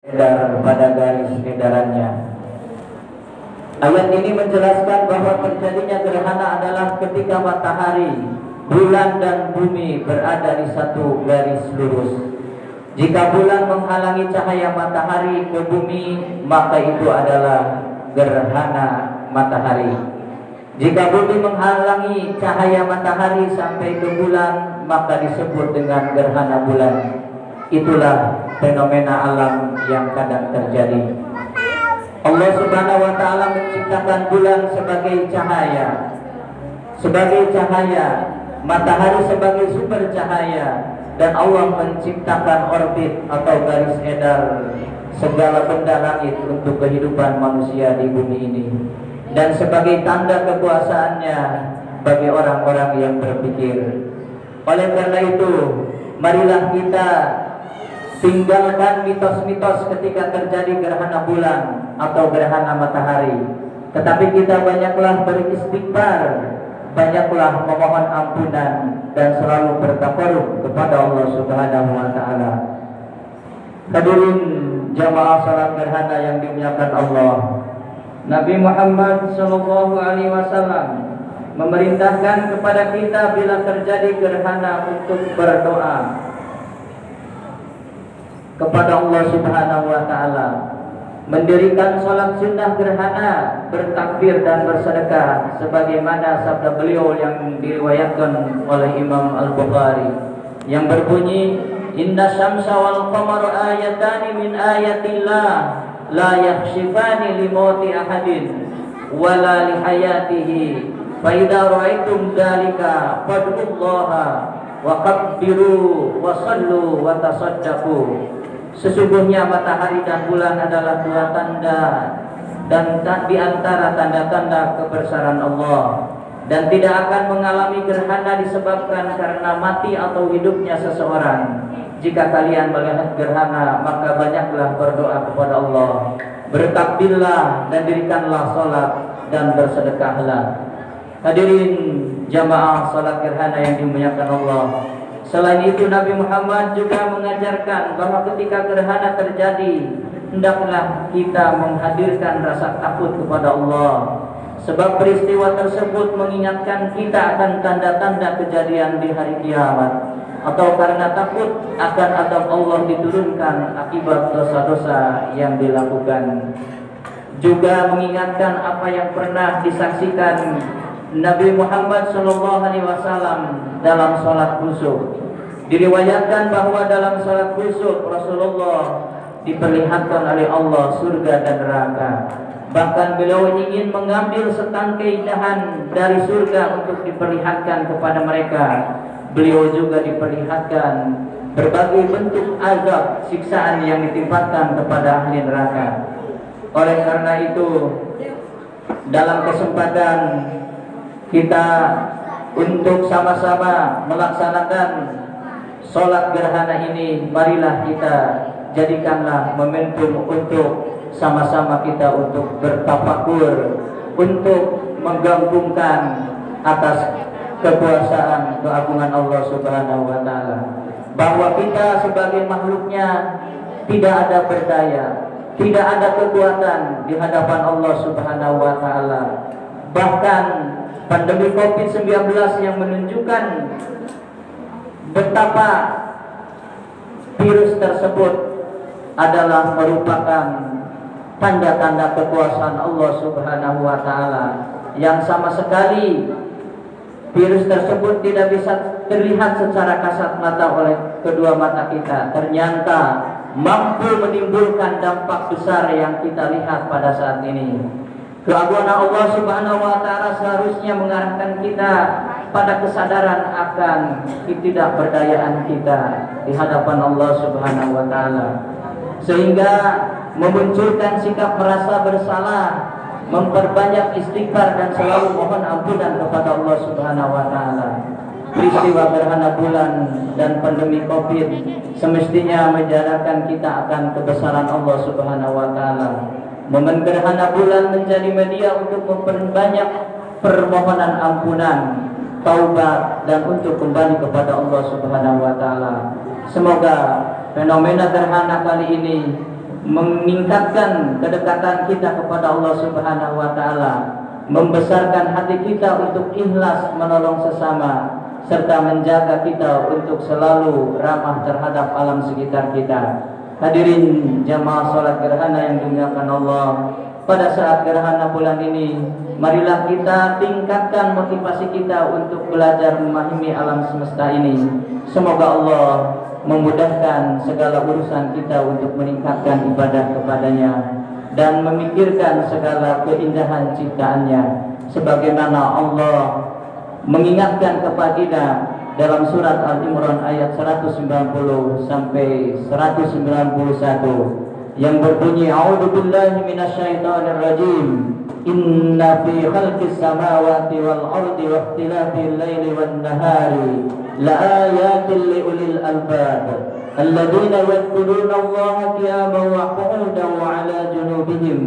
Edar pada garis edarannya. Ayat ini menjelaskan bahwa terjadinya gerhana adalah ketika matahari, bulan dan bumi berada di satu garis lurus. Jika bulan menghalangi cahaya matahari ke bumi, maka itu adalah gerhana matahari. Jika bumi menghalangi cahaya matahari sampai ke bulan, maka disebut dengan gerhana bulan. Itulah fenomena alam yang kadang terjadi. Allah Subhanahu wa taala menciptakan bulan sebagai cahaya, matahari sebagai sumber cahaya, dan Allah menciptakan orbit atau garis edar segala benda langit untuk kehidupan manusia di bumi ini, dan sebagai tanda kekuasaannya bagi orang-orang yang berpikir. Oleh karena itu, marilah kita tinggalkan mitos-mitos ketika terjadi gerhana bulan atau gerhana matahari, tetapi kita banyaklah beristighfar, banyaklah memohon ampunan, dan selalu bertakarub kepada Allah Subhanahu wa taala. Hadirin jamaah salat gerhana yang dimuliakan Allah, Nabi Muhammad sallallahu alaihi wasallam memerintahkan kepada kita bila terjadi gerhana untuk berdoa kepada Allah Subhanahu wa taala, mendirikan salat sunnah gerhana, bertakbir dan bersedekah sebagaimana sabda beliau yang diriwayatkan oleh Imam Al-Bukhari yang berbunyi, inna syamsa wal qamara ayatani min ayatillah la yakhshifani li mauti ahadin wala li hayatihi fa idza ra'aitum dzalika fad'ullaha wa kabbiru wa sallu wa tasaddaqu. Sesungguhnya matahari dan bulan adalah dua tanda dan di antara tanda-tanda kebesaran Allah, dan tidak akan mengalami gerhana disebabkan karena mati atau hidupnya seseorang. Jika kalian melihat gerhana, maka banyaklah berdoa kepada Allah, bertakbirlah dan dirikanlah salat dan bersedekahlah. Hadirin jamaah salat gerhana yang dimuliakan Allah, selain itu Nabi Muhammad juga mengajarkan bahwa ketika gerhana terjadi, hendaklah kita menghadirkan rasa takut kepada Allah, sebab peristiwa tersebut mengingatkan kita akan tanda-tanda kejadian di hari kiamat, atau karena takut akan azab Allah diturunkan akibat dosa-dosa yang dilakukan. Juga mengingatkan apa yang pernah disaksikan Nabi Muhammad SAW dalam salat khusyuk. Diriwayatkan bahwa dalam salat khusyuk Rasulullah diperlihatkan oleh Allah surga dan neraka. Bahkan beliau ingin mengambil setangkai dahan dari surga untuk diperlihatkan kepada mereka. Beliau juga diperlihatkan berbagai bentuk azab siksaan yang ditimpakan kepada ahli neraka. Oleh karena itu, dalam kesempatan kita untuk sama-sama melaksanakan sholat gerhana ini, marilah kita jadikanlah momentum untuk sama-sama kita untuk bertafakur, untuk menggabungkan atas kekuasaan keagungan Allah Subhanahu wa taala, bahwa kita sebagai makhluknya tidak ada berdaya, tidak ada kekuatan di hadapan Allah Subhanahu wa taala. Bahkan pandemi COVID-19 yang menunjukkan betapa virus tersebut adalah merupakan tanda-tanda kekuasaan Allah Subhanahu wa taala, yang sama sekali virus tersebut tidak bisa terlihat secara kasat mata oleh kedua mata kita, ternyata mampu menimbulkan dampak besar yang kita lihat pada saat ini. Keagungan Allah Subhanahu wa taala seharusnya mengarahkan kita pada kesadaran akan ketidakberdayaan kita di hadapan Allah Subhanahu wa taala, sehingga memunculkan sikap merasa bersalah, memperbanyak istighfar dan selalu mohon ampunan kepada Allah Subhanahu wa taala. Peristiwa gerhana bulan dan pandemi Covid semestinya menyadarkan kita akan kebesaran Allah Subhanahu wa taala. Momen gerhana bulan menjadi media untuk memperbanyak permohonan ampunan, taubat, dan untuk kembali kepada Allah Subhanahu wa taala. Semoga fenomena gerhana kali ini meningkatkan kedekatan kita kepada Allah Subhanahu wa taala, membesarkan hati kita untuk ikhlas menolong sesama, serta menjaga kita untuk selalu ramah terhadap alam sekitar kita. Hadirin jamaah salat gerhana yang dimuliakan Allah, pada saat gerhana bulan ini, marilah kita tingkatkan motivasi kita untuk belajar memahami alam semesta ini. Semoga Allah memudahkan segala urusan kita untuk meningkatkan ibadah kepadanya dan memikirkan segala keindahan ciptaannya, sebagaimana Allah mengingatkan kepada kita dalam surat Al-Imran ayat 190 sampai 191 yang berbunyi, a'udzubillahi minasyaitonir rajim, inna fi khalqis samawati wal ardi wa ikhtilafil laili wan nahari laayatin liulil albab alladzina yadhkuruna Allaha qiyaman wa qu'udan wa 'ala junubihim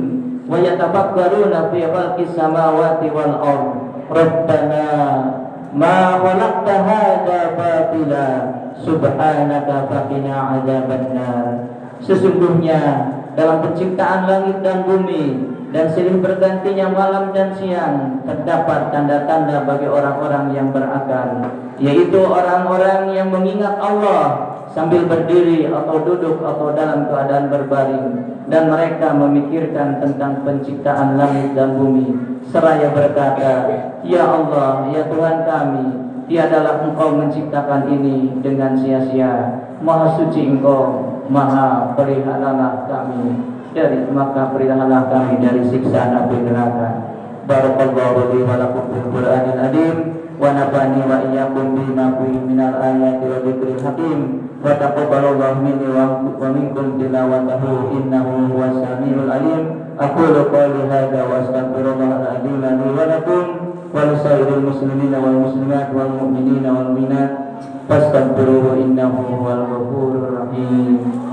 wa yatafakkaruna fi khalqis samawati wal ardi rabbana ma khalaqta hadza batila subhanaka faqina 'adzabannar. Sesungguhnya dalam penciptaan langit dan bumi dan silih bergantinya malam dan siang terdapat tanda-tanda bagi orang-orang yang berakal, yaitu orang-orang yang mengingat Allah sambil berdiri atau duduk atau dalam keadaan berbaring, dan mereka memikirkan tentang penciptaan langit dan bumi seraya berkata, ya Allah, ya Tuhan kami, tiadalah Engkau menciptakan ini dengan sia-sia. Maha suci Engkau, Maha peliharalah kami dari siksa api neraka. Barakallahu li wa lakum fil Qur'anil azim wa nafa'ani wa iyyakum bima fihi minal ayati wa dzikril hakim wa taqabbalallahu minni wa minkum tilawatahu innahu huwas samiul alim. Aqulu qawli hadza wa astaghfirullahal azim li wa lakum wa lisairil muslimina wal muslimat wal mu'minina wal mu'minat fastaghfiruhu innahu huwal ghafurur rahim.